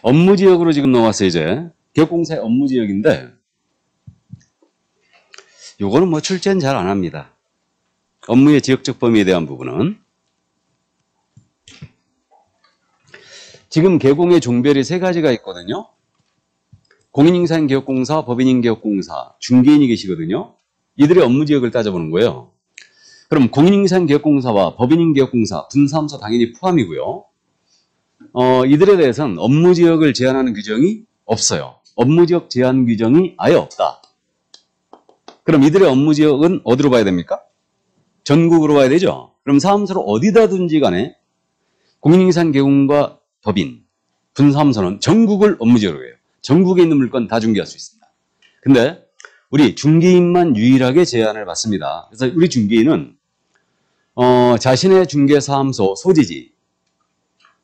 업무지역으로 지금 넘어왔어요, 이제. 기업공사의 업무지역인데, 요거는 뭐 출제는 잘 안 합니다. 업무의 지역적 범위에 대한 부분은. 지금 개공의 종별이 세 가지가 있거든요. 공인인사인 기업공사, 법인인 기업공사, 중개인이 계시거든요. 이들의 업무지역을 따져보는 거예요. 그럼 공인인사인 기업공사와 법인인 기업공사, 분사무소 당연히 포함이고요. 이들에 대해서는 업무지역을 제한하는 규정이 없어요. 업무지역 제한 규정이 아예 없다. 그럼 이들의 업무지역은 어디로 봐야 됩니까? 전국으로 봐야 되죠. 그럼 사무소를 어디다 둔지 간에 공인인사인 기업공사, 법인, 분사무소는 전국을 업무지역으로 해요. 전국에 있는 물건 다 중개할 수 있습니다. 근데 우리 중개인만 유일하게 제한을 받습니다. 그래서 우리 중개인은 자신의 중개사무소 소지지,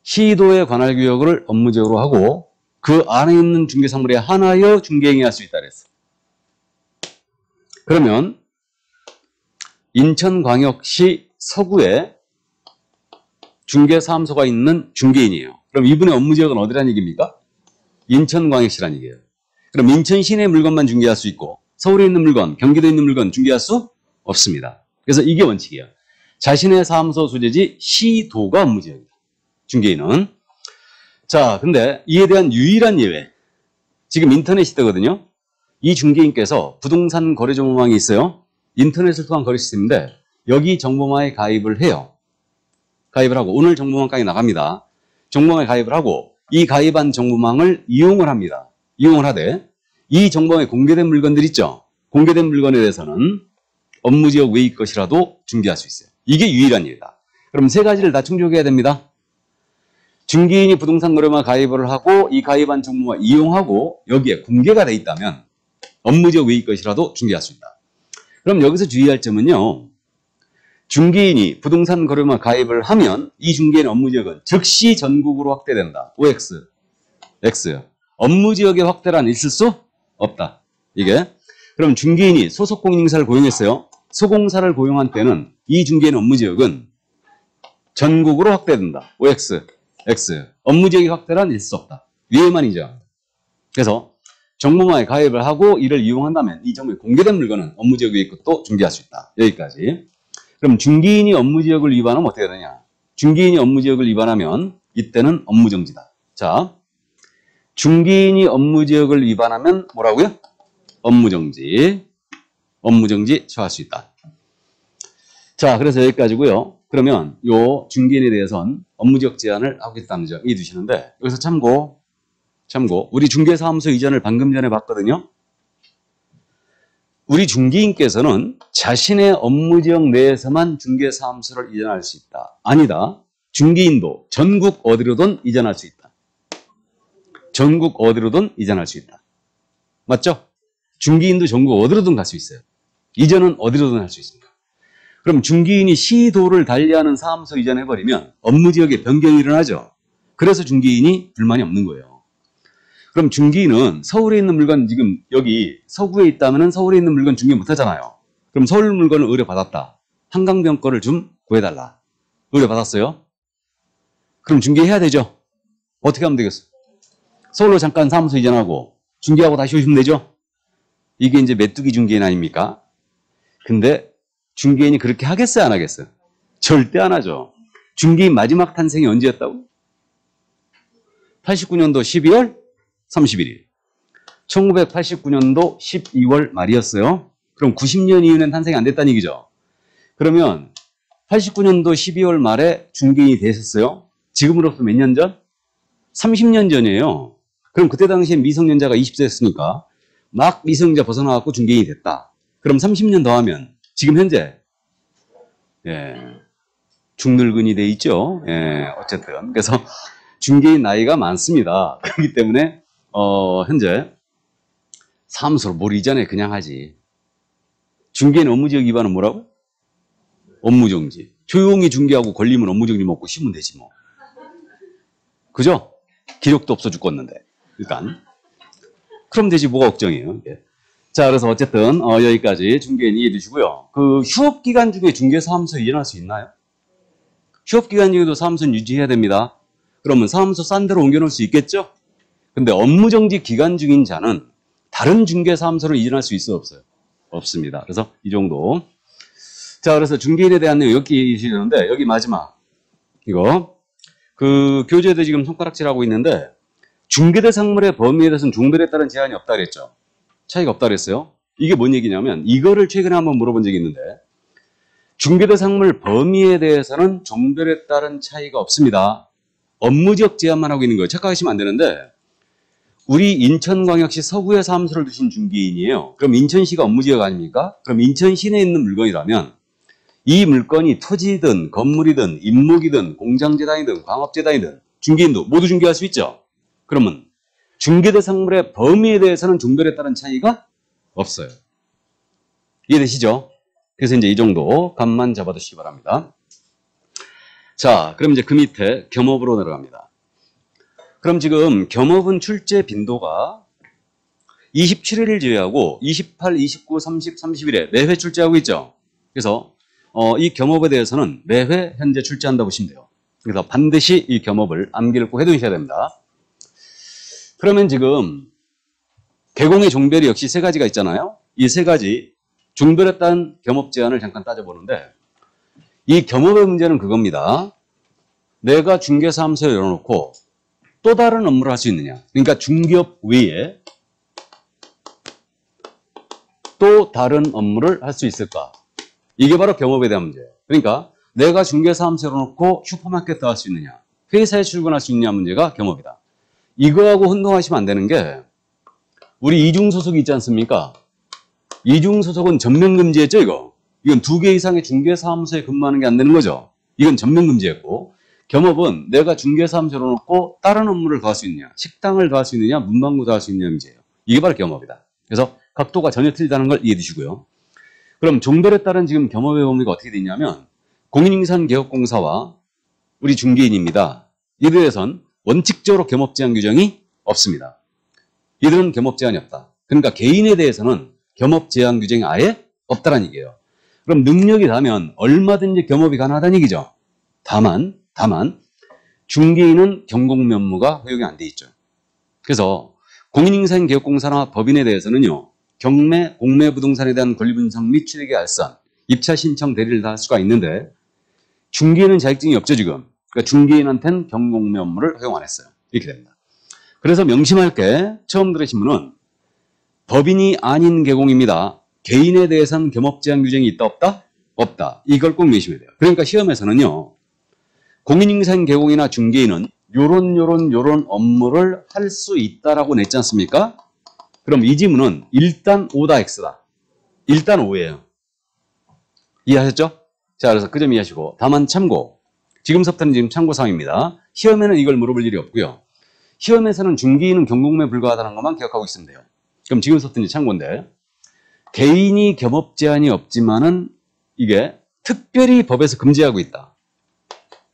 시도에 관할 구역을 업무지역으로 하고 그 안에 있는 중개사물에 한하여 중개행위할 수 있다 그랬어. 그러면 인천광역시 서구에 중개사무소가 있는 중개인이에요. 그럼 이분의 업무지역은 어디란 얘기입니까? 인천광역시란 얘기예요. 그럼 인천 시내 물건만 중개할 수 있고 서울에 있는 물건, 경기도에 있는 물건 중개할 수 없습니다. 그래서 이게 원칙이에요. 자신의 사무소 소재지 시도가 업무지역이다. 중개인은. 자, 근데 이에 대한 유일한 예외. 지금 인터넷 시대거든요. 이 중개인께서 부동산 거래 정보망이 있어요. 인터넷을 통한 거래 시스템인데 여기 정보망에 가입을 해요. 가입을 하고 오늘 정보망 강의 나갑니다. 정보망에 가입을 하고 이 가입한 정보망을 이용을 합니다. 이용을 하되 이 정보망에 공개된 물건들 있죠. 공개된 물건에 대해서는 업무지역 외의 것이라도 중개할 수 있어요. 이게 유일한 일이다. 그럼 세 가지를 다 충족해야 됩니다. 중개인이 부동산 거래망에 가입을 하고 이 가입한 정보망을 이용하고 여기에 공개가 돼 있다면 업무지역 외의 것이라도 중개할 수 있다. 그럼 여기서 주의할 점은요. 중개인이 부동산 거래망에 가입을 하면 이 중개인 업무지역은 즉시 전국으로 확대된다. OX, X. 업무지역의 확대란 있을 수 없다. 이게. 그럼 중개인이 소속 공인인사를 고용했어요. 소공사를 고용한 때는 이 중개인 업무지역은 전국으로 확대된다. OX, X. 업무지역의 확대란 있을 수 없다. 위에만 인정합니다. 그래서 정보망에 가입을 하고 이를 이용한다면 이 정보에 공개된 물건은 업무지역 외의 것도 중개할 수 있다. 여기까지. 그럼 중개인이 업무지역을 위반하면 어떻게 되느냐? 중개인이 업무지역을 위반하면 이때는 업무정지다. 자, 중개인이 업무지역을 위반하면 뭐라고요? 업무정지. 업무정지 처할 수 있다. 자, 그래서 여기까지고요. 그러면 요 중개인에 대해서는 업무지역 제한을 하고 있다는 점 이해두시는데 여기서 참고 우리 중개사무소 이전을 방금 전에 봤거든요. 우리 중개인께서는 자신의 업무지역 내에서만 중개사무소를 이전할 수 있다. 아니다. 중개인도 전국 어디로든 이전할 수 있다. 전국 어디로든 이전할 수 있다. 맞죠? 중개인도 전국 어디로든 갈 수 있어요. 이전은 어디로든 할 수 있습니다. 그럼 중개인이 시도를 달리하는 사무소 이전해버리면 업무지역에 변경이 일어나죠. 그래서 중개인이 불만이 없는 거예요. 그럼 중개인은 서울에 있는 물건 지금 여기 서구에 있다면 서울에 있는 물건 중개 못하잖아요. 그럼 서울 물건을 의뢰받았다. 한강변 거를 좀 구해달라. 의뢰받았어요. 그럼 중개해야 되죠. 어떻게 하면 되겠어? 서울로 잠깐 사무소 이전하고 중개하고 다시 오시면 되죠. 이게 이제 메뚜기 중개인 아닙니까? 근데 중개인이 그렇게 하겠어요? 안 하겠어요? 절대 안 하죠. 중개인 마지막 탄생이 언제였다고? 89년도 12월 31일. 1989년도 12월 말이었어요. 그럼 90년 이후에는 탄생이 안 됐다는 얘기죠. 그러면 89년도 12월 말에 중개인이 되셨어요. 지금으로부터 몇 년 전? 30년 전이에요. 그럼 그때 당시에 미성년자가 20세였으니까 막 미성년자 벗어나갖고 중개인이 됐다. 그럼 30년 더하면 지금 현재 중늙은이 돼 있죠. 어쨌든 그래서 중개인 나이가 많습니다. 그렇기 때문에 현재 사무소로 뭘 이전해 그냥 하지. 중개인 업무지역 위반은 뭐라고? 업무정지. 조용히 중개하고 걸리면 업무정지 먹고 쉬면 되지 뭐. 그죠? 기록도 없어 죽겠는데 일단. 그럼 되지 뭐가 걱정이에요. 자, 그래서 어쨌든 여기까지 중개인 이해해 주시고요. 그 휴업기간 중에 중개사무소 이전할 수 있나요? 휴업기간 중에도 사무소는 유지해야 됩니다. 그러면 사무소 싼 데로 옮겨놓을 수 있겠죠? 근데 업무정지 기간 중인 자는 다른 중개사무소로 이전할 수 있어 없어요? 없습니다. 그래서 이 정도. 자, 그래서 중개인에 대한 내용 여기 있는데 여기 마지막 이거 그 교재에도 지금 손가락질하고 있는데 중개대상물의 범위에 대해서는 종별에 따른 제한이 없다 그랬죠. 차이가 없다 그랬어요. 이게 뭔 얘기냐면 이거를 최근에 한번 물어본 적이 있는데 중개대상물 범위에 대해서는 종별에 따른 차이가 없습니다. 업무지역 제한만 하고 있는 거예요. 착각하시면 안 되는데 우리 인천광역시 서구에 사무소를 두신 중개인이에요. 그럼 인천시가 업무지역 아닙니까? 그럼 인천시 내에 있는 물건이라면 이 물건이 토지든 건물이든 임목이든 공장재단이든 광업재단이든 중개인도 모두 중개할 수 있죠. 그러면 중개대상물의 범위에 대해서는 종별에 따른 차이가 없어요. 이해되시죠? 그래서 이제 이 정도 감만 잡아두시기 바랍니다. 자, 그럼 이제 그 밑에 겸업으로 내려갑니다. 그럼 지금 겸업은 출제 빈도가 27일 제외하고 28, 29, 30, 31에 매회 출제하고 있죠. 그래서 이 겸업에 대해서는 매회 현재 출제한다고 보시면 돼요. 그래서 반드시 이 겸업을 암기를 꼭 해두셔야 됩니다. 그러면 지금 개공의 종별이 역시 세 가지가 있잖아요. 이 세 가지 종별에 따른 겸업 제한을 잠깐 따져보는데 이 겸업의 문제는 그겁니다. 내가 중개사무소에 열어놓고 또 다른 업무를 할 수 있느냐. 그러니까 중개업 외에 또 다른 업무를 할 수 있을까. 이게 바로 겸업에 대한 문제예요. 그러니까 내가 중개사무소에 열어놓고 슈퍼마켓도 할 수 있느냐. 회사에 출근할 수 있느냐 문제가 겸업이다. 이거하고 혼동하시면 안 되는 게 우리 이중소속이 있지 않습니까? 이중소속은 전면금지했죠, 이거. 이건 2개 이상의 중개사무소에 근무하는 게 안 되는 거죠. 이건 전면금지했고 겸업은 내가 중개사무소로 놓고 다른 업무를 더 할 수 있느냐, 식당을 더 할 수 있느냐, 문방구 더 할 수 있느냐 문제예요. 이게 바로 겸업이다. 그래서 각도가 전혀 틀리다는 걸 이해해 두시고요. 그럼 종별에 따른 지금 겸업의 범위가 어떻게 되냐면 공인인상개업공사와 우리 중개인입니다. 이들에선 원칙적으로 겸업 제한 규정이 없습니다. 이들은 겸업 제한이 없다. 그러니까 개인에 대해서는 겸업 제한 규정이 아예 없다는 얘기예요. 그럼 능력이 다면 얼마든지 겸업이 가능하다는 얘기죠. 다만 중개인은 경공면무가 허용이 안 돼 있죠. 그래서 공인인상개업공사나 법인에 대해서는요. 경매, 공매 부동산에 대한 권리분석 및 취득의 알선, 입차 신청 대리를 다 할 수가 있는데 중개인은 자격증이 없죠 지금. 그러니까 중개인한테는 경공매 업무를 허용 안 했어요. 이렇게 됩니다. 그래서 명심할 게 처음 들으신 분은 법인이 아닌 개공입니다. 개인에 대해서는 겸업 제한 규정이 있다 없다? 없다. 이걸 꼭 외우셔야 돼요. 그러니까 시험에서는요. 공인인상 개공이나 중개인은 요런 업무를 할 수 있다라고 냈지 않습니까? 그럼 이 지문은 일단 O다 X다. 일단 O예요. 이해하셨죠? 자, 그래서 그 점 이해하시고 다만 참고. 지금부터는 지금 참고사항입니다. 시험에는 이걸 물어볼 일이 없고요. 시험에서는 중개인은 경공매에 불과하다는 것만 기억하고 있으면 돼요. 그럼 지금부터는 참고인데 개인이 겸업 제한이 없지만은 이게 특별히 법에서 금지하고 있다.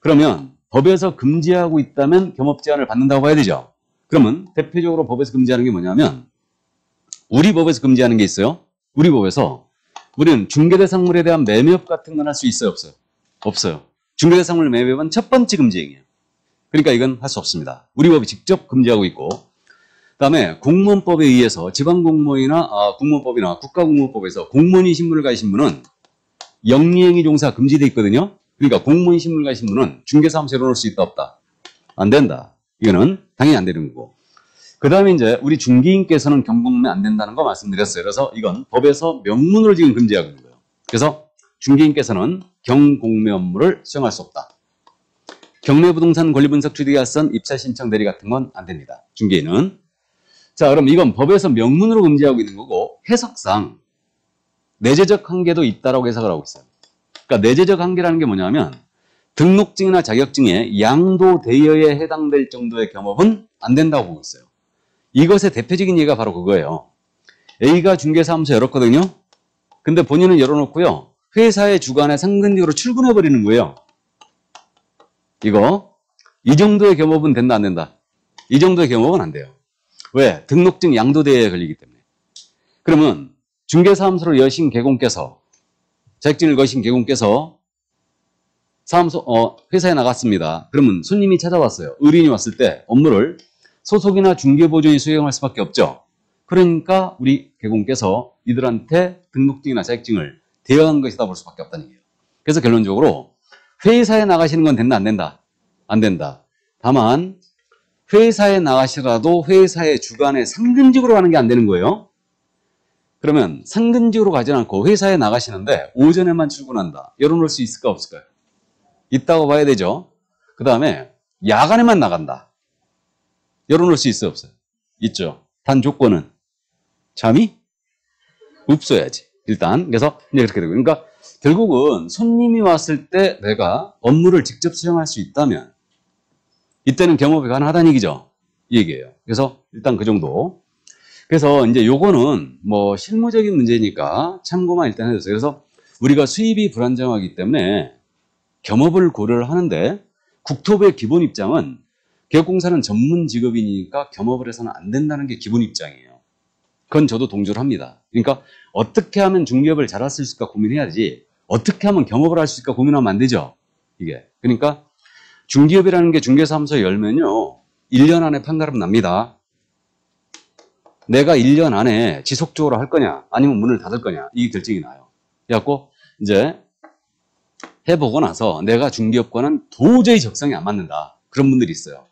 그러면 법에서 금지하고 있다면 겸업 제한을 받는다고 봐야 되죠. 그러면 대표적으로 법에서 금지하는 게 뭐냐면 우리 법에서 금지하는 게 있어요. 우리 법에서 우리는 중개대상물에 대한 매매업 같은 건 할 수 있어요? 없어요? 없어요. 중개대상물 매매업은 첫 번째 금지행위예요. 그러니까 이건 할 수 없습니다. 우리 법이 직접 금지하고 있고 그다음에 공무원법에 의해서 지방공무원이나 공무원법이나 국가공무원법에서 공무원이 신분을 가진 분은 영리행위 종사 금지되어 있거든요. 그러니까 공무원 신분을 가진 분은 중개사무소에 넣을 수 있다 없다? 안 된다. 이거는 당연히 안 되는 거고. 그 다음에 이제 우리 중개인께서는 경공매 안 된다는 거 말씀드렸어요. 그래서 이건 법에서 명문으로 지금 금지하고 있는 거예요. 그래서 중개인께서는 경공매 업무를 수행할 수 없다. 경매부동산 권리분석 취득에 앞선 입차 신청 대리 같은 건 안 됩니다. 중개인은. 자, 그럼 이건 법에서 명문으로 금지하고 있는 거고 해석상 내재적 한계도 있다라고 해석을 하고 있어요. 그러니까 내재적 한계라는 게 뭐냐면 등록증이나 자격증에 양도대여에 해당될 정도의 겸업은 안 된다고 보고 있어요. 이것의 대표적인 예가 바로 그거예요. A가 중개사무소 열었거든요. 근데 본인은 열어놓고요. 회사의 주관에 상근적으로 출근해버리는 거예요. 이거 이 정도의 겸업은 된다 안 된다? 이 정도의 겸업은 안 돼요. 왜? 등록증 양도대여에 걸리기 때문에. 그러면 중개사무소를 여신 개공께서 자격증을 거신 개공께서 사무소 회사에 나갔습니다. 그러면 손님이 찾아왔어요. 의뢰인이 왔을 때 업무를 소속이나 중개보조인 수행할 수밖에 없죠. 그러니까 우리 개공께서 이들한테 등록증이나 자격증을 대여한 것이다 볼 수밖에 없다는 얘기예요. 그래서 결론적으로 회사에 나가시는 건 된다, 안 된다? 안 된다. 다만 회사에 나가시더라도 회사의 주관에 상근직으로 가는 게 안 되는 거예요. 그러면 상근직으로 가지 않고 회사에 나가시는데 오전에만 출근한다. 열어놓을 수 있을까 없을까요? 있다고 봐야 되죠. 그 다음에 야간에만 나간다. 열어놓을 수 있어요 없어요? 있죠. 단 조건은 잠이 없어야지. 일단 그래서 이제 그렇게 되고 그러니까 결국은 손님이 왔을 때 내가 업무를 직접 수행할 수 있다면 이때는 겸업이 가능하다는 얘기죠. 이 얘기예요. 그래서 일단 그 정도. 그래서 이제 요거는 뭐 실무적인 문제니까 참고만 일단 해주세요. 그래서 우리가 수입이 불안정하기 때문에 겸업을 고려를 하는데 국토부의 기본 입장은 개업공사는 전문 직업이니까 겸업을 해서는 안 된다는 게 기본 입장이에요. 그건 저도 동조를 합니다. 그러니까 어떻게 하면 중개업을 잘할 수 있을까 고민해야지 어떻게 하면 겸업을 할 수 있을까 고민하면 안 되죠. 이게. 그러니까 중개업이라는 게 중개사무소에 열면요. 1년 안에 판가름 납니다. 내가 1년 안에 지속적으로 할 거냐 아니면 문을 닫을 거냐 이게 결정이 나요. 그래갖고 이제 해보고 나서 내가 중개업과는 도저히 적성이 안 맞는다. 그런 분들이 있어요.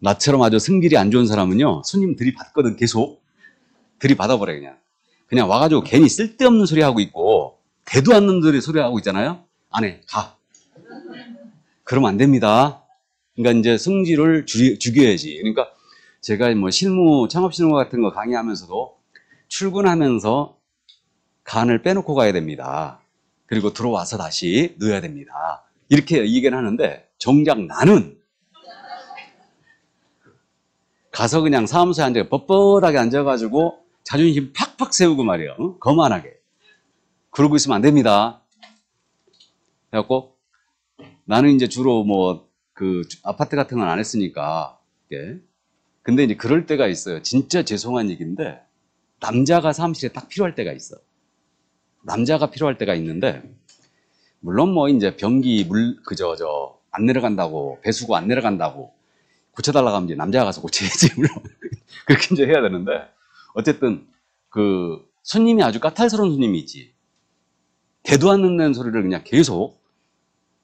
나처럼 아주 성질이 안 좋은 사람은요. 손님 들이받거든 계속. 들이받아버려 그냥 와가지고 괜히 쓸데없는 소리 하고 있고 대도 않는 소리 하고 있잖아요. 안 해. 가. 그러면 안 됩니다. 그러니까 이제 성질을 죽여야지. 그러니까 제가 뭐 창업 실무 같은 거 강의하면서도 출근하면서 간을 빼놓고 가야 됩니다. 그리고 들어와서 다시 넣어야 됩니다. 이렇게 얘기는 하는데 정작 나는 가서 그냥 사무소에 앉아 뻣뻣하게 앉아가지고 자존심 팍팍 세우고 말이에요. 응? 거만하게. 그러고 있으면 안 됩니다. 그래갖고 나는 이제 주로 뭐 그 아파트 같은 건 안 했으니까. 예. 근데 이제 그럴 때가 있어요. 진짜 죄송한 얘기인데 남자가 사무실에 딱 필요할 때가 있어. 남자가 필요할 때가 있는데 물론 뭐 이제 변기 안 내려간다고 배수구 안 내려간다고 고쳐달라고 하면 이제 남자가 가서 고쳐야지 물론 그렇게 이제 해야 되는데 어쨌든 그 손님이 아주 까탈스러운 손님이 있지. 대도 않는 소리를 그냥 계속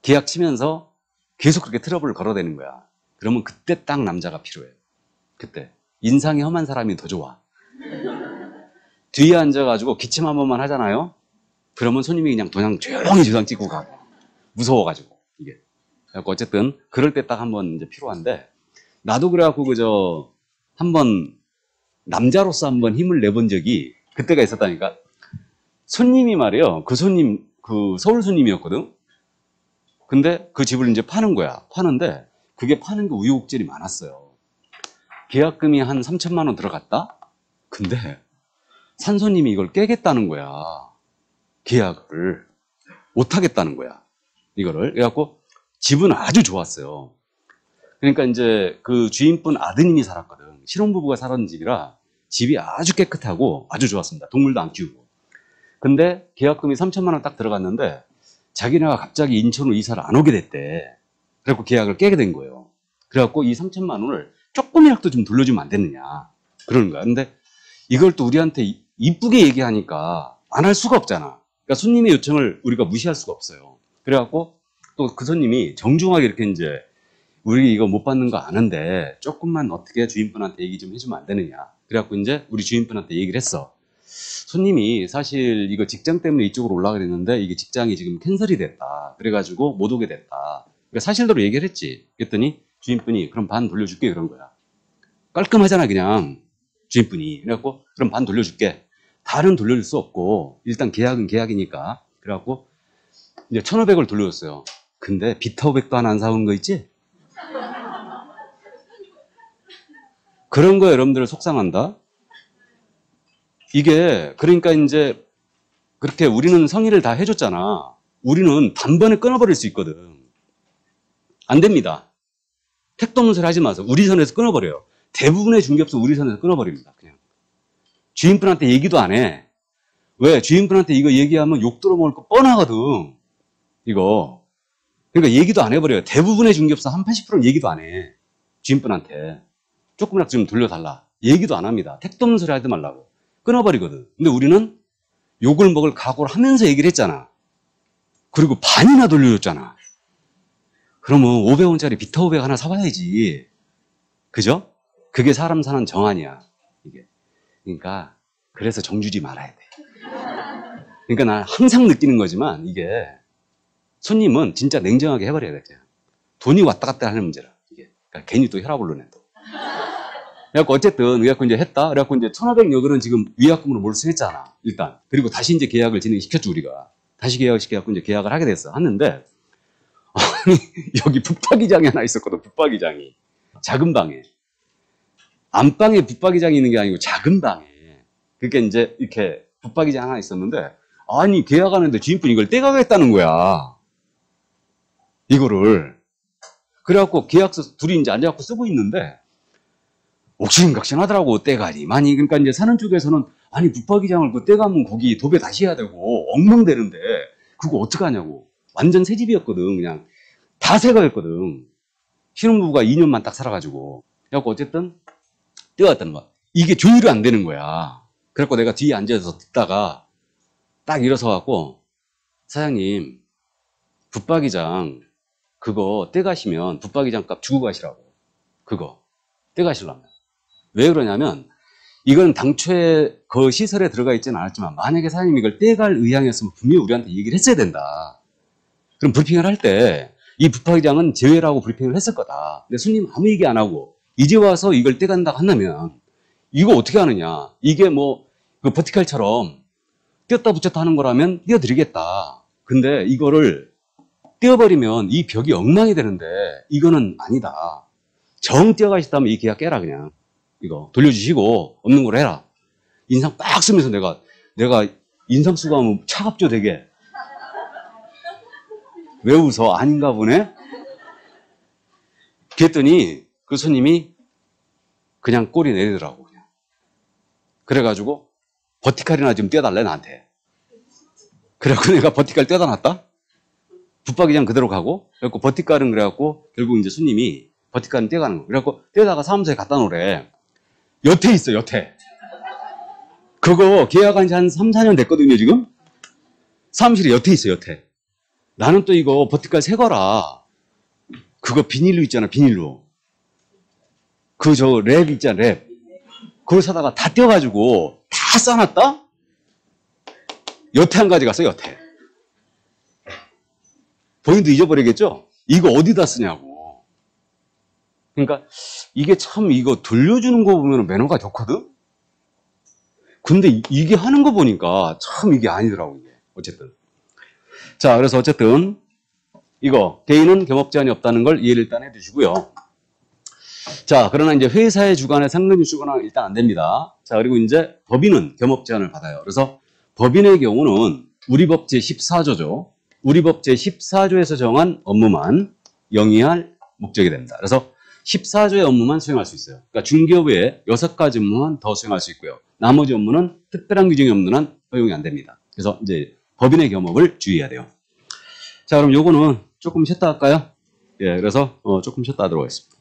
계약 치면서 계속 그렇게 트러블을 걸어대는 거야. 그러면 그때 딱 남자가 필요해. 그때 인상이 험한 사람이 더 좋아. 뒤에 앉아가지고 기침 한 번만 하잖아요. 그러면 손님이 그냥 도장 조용히 주장 찍고 가. 무서워가지고 이게. 그래서 어쨌든 그럴 때 딱 한 번 이제 필요한데 나도 그래갖고 그저 한번 남자로서 한번 힘을 내본 적이 그때가 있었다니까. 손님이 말이에요. 그 손님 그 서울 손님이었거든. 근데 그 집을 이제 파는 거야. 파는데 그게 파는 게 우여곡절이 많았어요. 계약금이 한 3천만 원 들어갔다. 근데 산손님이 이걸 깨겠다는 거야. 계약을 못 하겠다는 거야. 이거를. 그래갖고 집은 아주 좋았어요. 그러니까 이제 그 주인분 아드님이 살았거든. 신혼부부가 살았는 집이라 집이 아주 깨끗하고 아주 좋았습니다. 동물도 안 키우고. 근데 계약금이 3천만 원 딱 들어갔는데 자기네가 갑자기 인천으로 이사를 안 오게 됐대. 그래갖고 계약을 깨게 된 거예요. 그래갖고 이 3천만 원을 조금이라도 좀 돌려주면 안 되느냐. 그러는 거야. 근데 이걸 또 우리한테 이쁘게 얘기하니까 안 할 수가 없잖아. 그러니까 손님의 요청을 우리가 무시할 수가 없어요. 그래갖고 또 그 손님이 정중하게 이렇게 이제 우리 이거 못 받는 거 아는데 조금만 어떻게 주인분한테 얘기 좀 해주면 안 되느냐. 그래갖고 이제 우리 주인분한테 얘기를 했어. 손님이 사실 이거 직장 때문에 이쪽으로 올라가 그랬는데 이게 직장이 지금 캔슬이 됐다. 그래가지고 못 오게 됐다. 그러니까 사실대로 얘기를 했지. 그랬더니 주인분이 그럼 반 돌려줄게 그런 거야. 깔끔하잖아 그냥 주인분이. 그래갖고 그럼 반 돌려줄게. 다는 돌려줄 수 없고 일단 계약은 계약이니까. 그래갖고 이제 1,500을 돌려줬어요. 근데 비타오백도 하나 안 사온 거 있지? 그런 거 여러분들 속상한다? 이게 그러니까 이제 그렇게 우리는 성의를 다 해줬잖아. 우리는 단번에 끊어버릴 수 있거든. 안 됩니다. 택도 없는 소리 하지 마세요. 우리 선에서 끊어버려요. 대부분의 중개업소 우리 선에서 끊어버립니다. 그냥 주인분한테 얘기도 안 해. 왜? 주인분한테 이거 얘기하면 욕 들어먹을 거 뻔하거든. 이거 그러니까 얘기도 안 해버려요. 대부분의 중개업사 한 80%는 얘기도 안 해. 주인분한테. 조금이라도 좀 돌려달라. 얘기도 안 합니다. 택도 없는 소리 하지 말라고. 끊어버리거든. 근데 우리는 욕을 먹을 각오를 하면서 얘기를 했잖아. 그리고 반이나 돌려줬잖아. 그러면 500원짜리 비타 500 하나 사봐야지. 그죠? 그게 사람 사는 정한이야. 이게. 그러니까 그래서 정주지 말아야 돼. 그러니까 난 항상 느끼는 거지만 이게 손님은 진짜 냉정하게 해버려야 돼. 그냥. 돈이 왔다 갔다 하는 문제라. 이게. 그러니까 괜히 또 혈압 오르네 또. 그래갖고 어쨌든 그래갖고 이제 했다. 그래갖고 이제 1,500여 원은 지금 위약금으로 몰수했잖아. 일단. 그리고 다시 이제 계약을 진행시켰죠 우리가. 다시 계약을 시켜갖고 이제 계약을 하게 됐어. 했는데 아니 여기 붙박이장이 하나 있었거든. 붙박이장이. 작은 방에. 안방에 붙박이장이 있는 게 아니고 작은 방에. 그게 이제 이렇게 붙박이장 하나 있었는데 아니 계약하는데 주인분이 이걸 떼가겠다는 거야. 이거를. 그래갖고 계약서 둘이 이제 앉아갖고 쓰고 있는데 옥신각신하더라고 떼가니. 많이 그러니까 이제 사는 쪽에서는 아니 붙박이장을 그 떼가면 거기 도배 다시 해야 되고 엉망되는데 그거 어떡하냐고. 완전 새 집이었거든. 그냥 다 새거였거든. 신혼부부가 2년만 딱 살아가지고. 그래갖고 어쨌든 떼어왔다는 거야. 이게 조율이 안 되는 거야. 그래갖고 내가 뒤에 앉아서 듣다가 딱 일어서갖고 사장님 붙박이장 그거 떼가시면 붙박이장 값 주고 가시라고. 그거 떼가시려면. 왜 그러냐면 이건 당초에 그 시설에 들어가 있지는 않았지만 만약에 사장님이 이걸 떼갈 의향이었으면 분명히 우리한테 얘기를 했어야 된다. 그럼 브리핑을 할 때 이 붙박이장은 제외라고 브리핑을 했을 거다. 근데 손님 아무 얘기 안 하고 이제 와서 이걸 떼간다고 한다면 이거 어떻게 하느냐. 이게 뭐 그 버티칼처럼 띄었다 붙였다 하는 거라면 띄어드리겠다. 근데 이거를 띄어버리면 이 벽이 엉망이 되는데 이거는 아니다. 정 띄어가시다면 이 계약 깨라 그냥. 이거 돌려주시고 없는 걸 해라. 인상 빡 쓰면서 내가 인상 쓰고 하면 차갑죠 되게. 왜 웃어? 아닌가 보네? 그랬더니 그 손님이 그냥 꼬리 내리더라고. 그냥. 그래가지고 버티칼이나 좀 떼어달래 나한테. 그래갖고 내가 버티칼 떼어다 놨다. 붙박이장 그대로 가고 그래갖고 버티칼은 그래갖고 결국 이제 손님이 버티칼은 떼어가는 거. 그래갖고 떼어다가 사무소에 갖다 놓으래. 여태 있어 여태. 그거 계약한 지 한 3, 4년 됐거든요 지금. 사무실에 여태 있어 여태. 나는 또 이거 버티칼 새 거라. 그거 비닐로 있잖아 비닐로. 그 저 랩 있잖아 랩. 그걸 사다가 다 떼어가지고 다 싸놨다? 여태 한 가지 갔어 여태. 본인도 잊어버리겠죠? 이거 어디다 쓰냐고. 그러니까 이게 참 이거 돌려주는 거 보면 매너가 좋거든? 근데 이게 하는 거 보니까 참 이게 아니더라고 이게. 어쨌든. 자 그래서 어쨌든 이거 개인은 겸업 제한이 없다는 걸 이해를 일단 해두시고요. 자 그러나 이제 회사의 주관에 상관이 주거나 일단 안 됩니다. 자 그리고 이제 법인은 겸업 제한을 받아요. 그래서 법인의 경우는 우리 법 제14조죠. 우리 법 제14조에서 정한 업무만 영위할 목적이 됩니다. 그래서 14조의 업무만 수행할 수 있어요. 그러니까 중개업 외에 6가지 업무만 더 수행할 수 있고요. 나머지 업무는 특별한 규정이 없는 한 허용이 안 됩니다. 그래서 이제 법인의 겸업을 주의해야 돼요. 자, 그럼 요거는 조금 쉬었다 할까요? 예, 그래서 조금 쉬었다 하도록 하겠습니다.